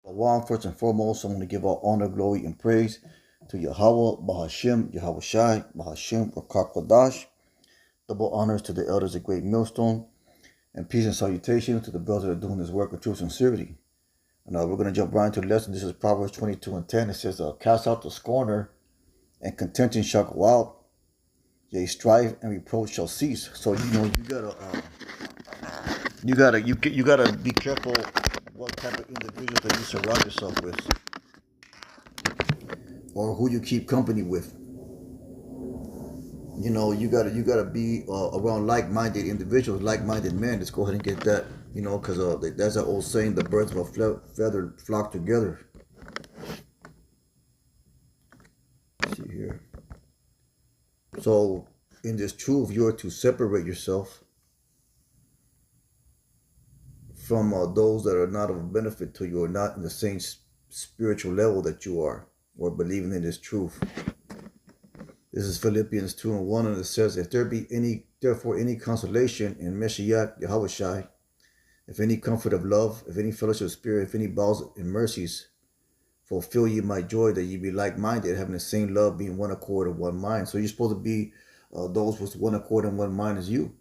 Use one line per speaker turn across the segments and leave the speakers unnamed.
One, first and foremost, I want to give all honor, glory, and praise to Yahweh, Bahashim, Yahweh Shai, Bahashim, Rakak Double honors to the elders of Great Millstone, and peace and salutation to the brothers that are doing this work with true sincerity. And we're going to jump right into the lesson. This is Proverbs 22 and 10. It says, cast out the scorner, and contention shall go out. Yea, strife and reproach shall cease. So you gotta be careful what type of individuals that you surround yourself with, or who you keep company with. You gotta be around like-minded individuals, like-minded men. Let's go ahead and get that. Because that's that old saying: the birds of a feather flock together. Let's see here. So, in this truth, you are to separate yourself from those that are not of benefit to you, or not in the same spiritual level that you are, or believing in this truth. This is Philippians 2 and 1, and it says, if there be therefore any consolation in Meshiach Yahushai, if any comfort of love, if any fellowship of spirit, if any bowels and mercies, fulfill ye my joy, that ye be like-minded, having the same love, being one accord and one mind. So you're supposed to be those with one accord and one mind as you.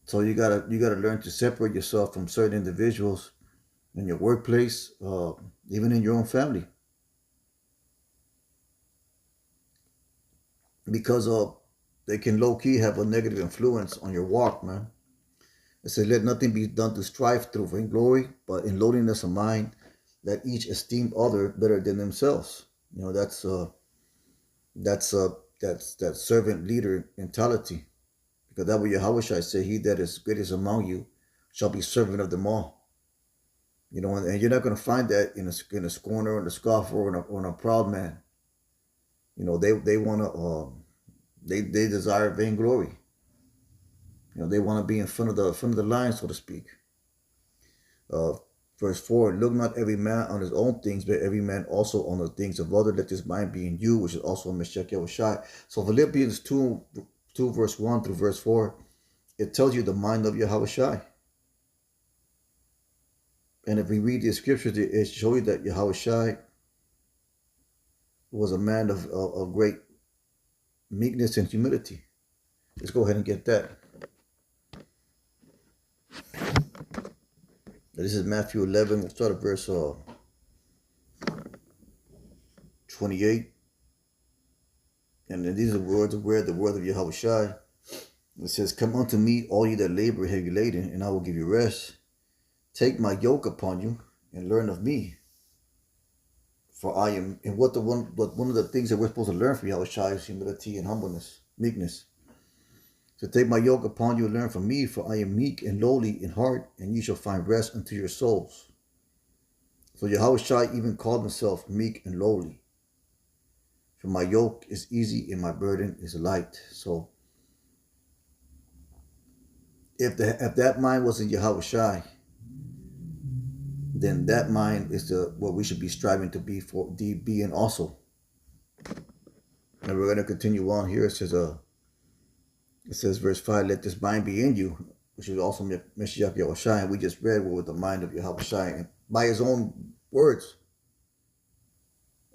So you gotta learn to separate yourself from certain individuals in your workplace, even in your own family, because they can low-key have a negative influence on your walk, man. It says, let nothing be done to strive through vainglory, but in lowliness of mind, let each esteem other better than themselves. That's that servant leader mentality. Because that what Yahweh said, he that is greatest among you shall be servant of them all. And you're not going to find that in a scorner, or a scoffer, or in a proud man. They want to, they desire vainglory. They want to be in front of the line, so to speak. Verse 4, look not every man on his own things, but every man also on the things of other. Let this mind be in you, which is also in Meshach Yahushai. So Philippians 2 verse 1 through verse 4, it tells you the mind of Yahushai. And if we read the scriptures, it shows you that Yahushai was a man of great meekness and humility. Let's go ahead and get that. This is Matthew 11. We'll start at verse 28. And then these are the words of Yahushai. It says, come unto me, all ye that labor heavy laden, and I will give you rest. Take my yoke upon you, and learn of me. For I am, and one of the things that we're supposed to learn from Yahushai is humility and humbleness, meekness. So take my yoke upon you and learn from me, for I am meek and lowly in heart, and ye shall find rest unto your souls. So Yahushai even called himself meek and lowly. For my yoke is easy and my burden is light. So if that mind was in Yahushai, then that mind is what we should be striving to be in also. And we're going to continue on here. It says verse 5, let this mind be in you, which is also Meshiach Yahushai. And we just read what was the mind of Yahushai, and by his own words.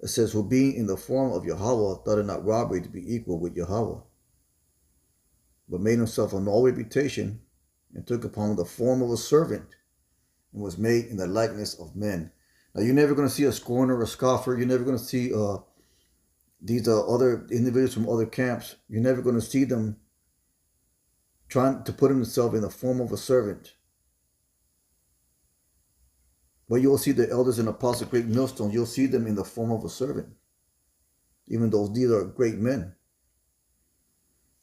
It says, who being in the form of Yahweh, thought it not robbery to be equal with Yahweh, but made himself of no reputation, and took upon the form of a servant, and was made in the likeness of men. Now, you're never going to see a scorner or a scoffer. You're never going to see these other individuals from other camps. You're never going to see them trying to put himself in the form of a servant. But you'll see the elders and apostles of Great Millstone, you'll see them in the form of a servant. Even though these are great men.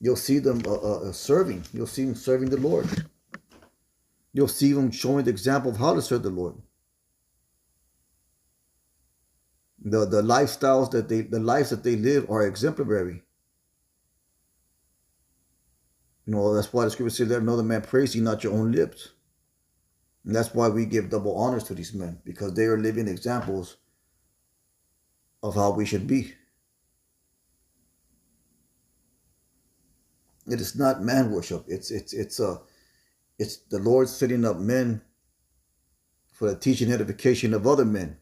You'll see them serving. You'll see them serving the Lord. You'll see them showing the example of how to serve the Lord. The lives that they live are exemplary. That's why the scripture says, let another man praise you, not your own lips. And that's why we give double honors to these men, because they are living examples of how we should be. It is not man worship. It's the Lord setting up men for the teaching and edification of other men.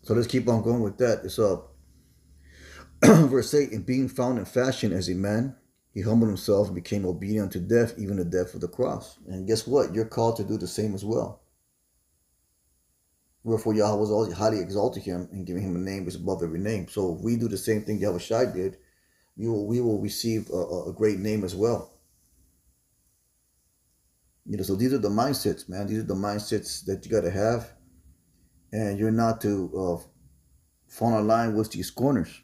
So let's keep on going with that. It's verse 8, and being found in fashion as a man, he humbled himself and became obedient to death, even the death of the cross. And guess what? You're called to do the same as well. Wherefore Yahweh was always highly exalted him and giving him a name which is above every name. So if we do the same thing Yahweh Shai did, we will receive a great name as well. So these are the mindsets, man. These are the mindsets that you got to have. And you're not to fall in line with these corners.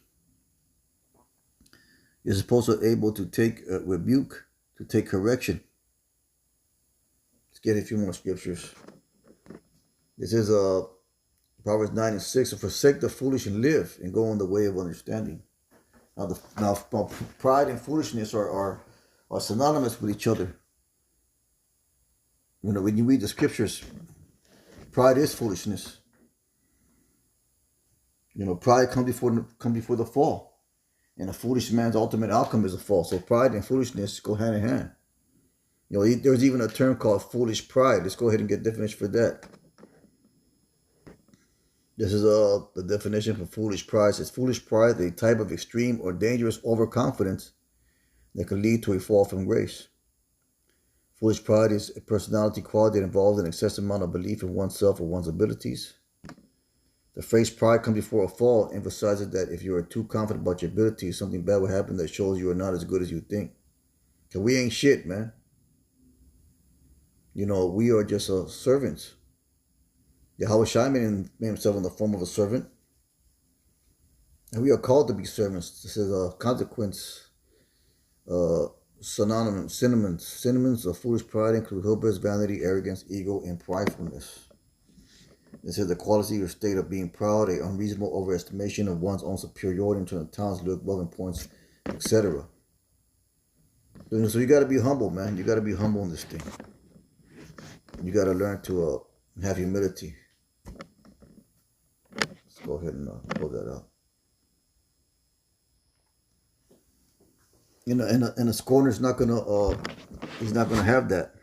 You're supposed to be able to take rebuke, to take correction. Let's get a few more scriptures. This is Proverbs 9:6. So forsake the foolish and live, and go on the way of understanding. Now pride and foolishness are synonymous with each other. When you read the scriptures, pride is foolishness. Pride comes before the fall. And a foolish man's ultimate outcome is a fall. So pride and foolishness go hand in hand. There's even a term called foolish pride. Let's go ahead and get a definition for that. This is the definition for foolish pride. It says foolish pride is a type of extreme or dangerous overconfidence that can lead to a fall from grace. Foolish pride is a personality quality that involves an excessive amount of belief in oneself or one's abilities. The phrase pride comes before a fall emphasizes that if you are too confident about your abilities, something bad will happen that shows you are not as good as you think. Because we ain't shit, man. We are just servants. Yahweh Shai made himself in the form of a servant. And we are called to be servants. This is a consequence. Synonyms of foolish pride include hubris, vanity, arrogance, ego, and pridefulness. This is the quality or state of being proud, an unreasonable overestimation of one's own superiority in terms of talents, look, loving points, etc. So you got to be humble, man. You got to be humble in this thing. You got to learn to have humility. Let's go ahead and pull that out. And a scorner's not gonna. He's not gonna have that.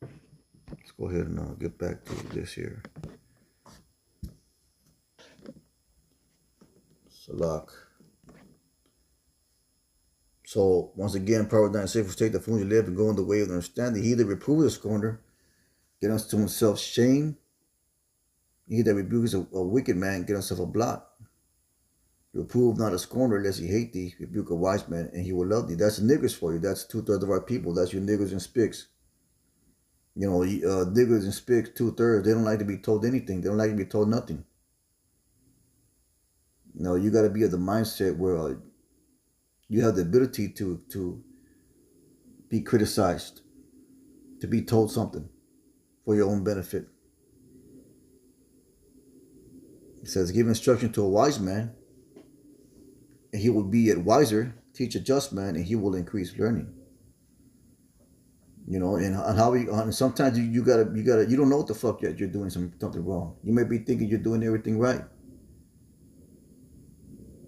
Let's go ahead and get back to this here. Salak. So once again, Proverbs 9:6, forsake the foolish live and go in the way of understanding. He that reproves a scorner, get unto himself shame. He that rebukes a wicked man, get himself a blot. Reprove not a scorner, lest he hate thee. Rebuke a wise man, and he will love thee. That's the niggers for you. That's 2/3 of our people. That's your niggers and spics. Niggers and spics, 2/3. They don't like to be told anything. They don't like to be told nothing. You got to be of the mindset where you have the ability to be criticized, to be told something for your own benefit. It says, give instruction to a wise man, and he will be yet wiser. Teach a just man, and he will increase learning. And sometimes you don't know what the fuck yet. You're doing something wrong. You may be thinking you're doing everything right.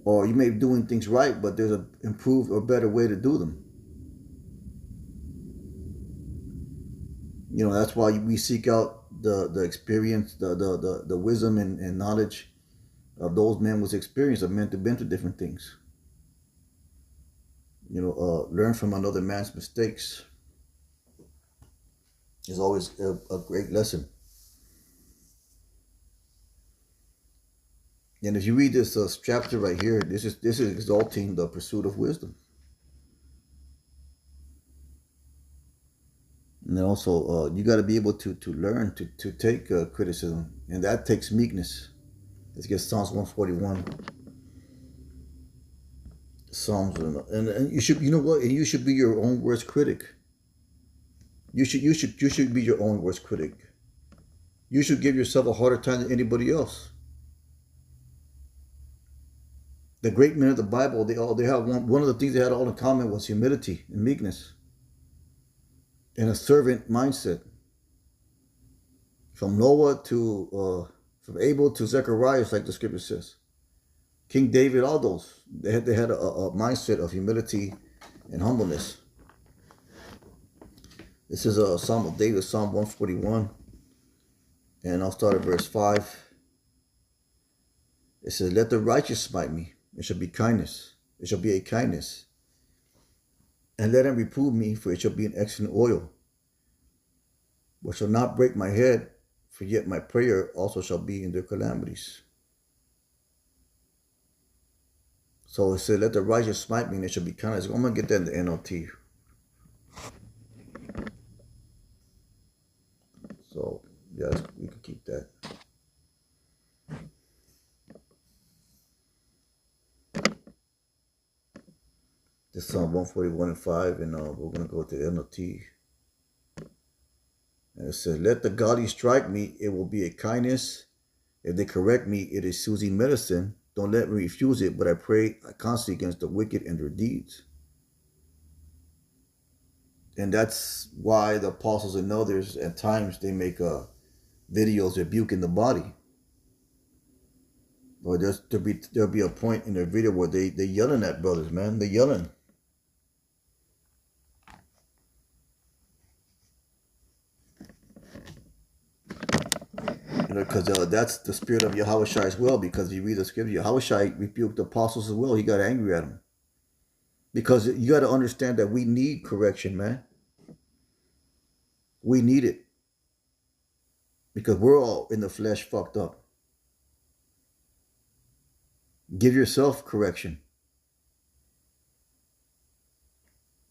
Or you may be doing things right, but there's an improved or better way to do them. That's why we seek out the experience, the wisdom and knowledge of those men with experience, of men who've been through different things. Learn from another man's mistakes is always a great lesson. And if you read this chapter right here, this is exalting the pursuit of wisdom. And then also, you got to be able to learn to take criticism, and that takes meekness. Let's get Psalms 141. Psalms, and you should, and you should be your own worst critic. You should be your own worst critic. You should give yourself a harder time than anybody else. The great men of the Bible, they have one of the things they had all in common was humility and meekness and a servant mindset. From Noah from Abel to Zechariah, like the scripture says. King David, all those, they had a mindset of humility and humbleness. This is a Psalm of David, Psalm 141. And I'll start at verse 5. It says, let the righteous smite me. It shall be kindness. It shall be a kindness. And let him reprove me, for it shall be an excellent oil. But shall not break my head, for yet my prayer also shall be in their calamities. So it said, let the righteous smite me, and it shall be kindness. I'm going to get that in the NLT. So, yes, we can keep that. This is Psalm 141 and 5, and we're going to go to the NLT. And it says, let the godly strike me, it will be a kindness. If they correct me, it is soothing medicine. Don't let me refuse it, but I pray constantly against the wicked and their deeds. And that's why the apostles and others, at times, they make videos rebuking the body. Or there'll be a point in their video where they yelling at brothers, man. They yelling. Because that's the spirit of Yahushua as well. Because if you read the scripture, Yahushua rebuked the apostles as well. He got angry at them. Because you got to understand that we need correction, man. We need it. Because we're all in the flesh fucked up. Give yourself correction.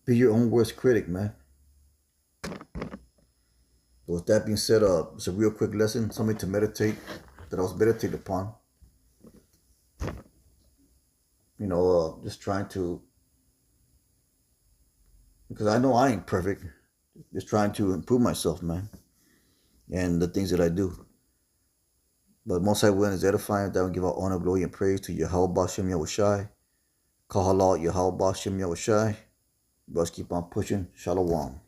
Be your own worst critic, man. So with that being said, it's a real quick lesson, something to meditate, that I was meditating upon. Just trying to, because I know I ain't perfect, just trying to improve myself, man, and the things that I do. But most I will is edifying, that will give out honor, glory, and praise to Yahweh Bashem Yahushai. Kahala Yahweh Bashem Yahushai. Let's keep on pushing. Shalom.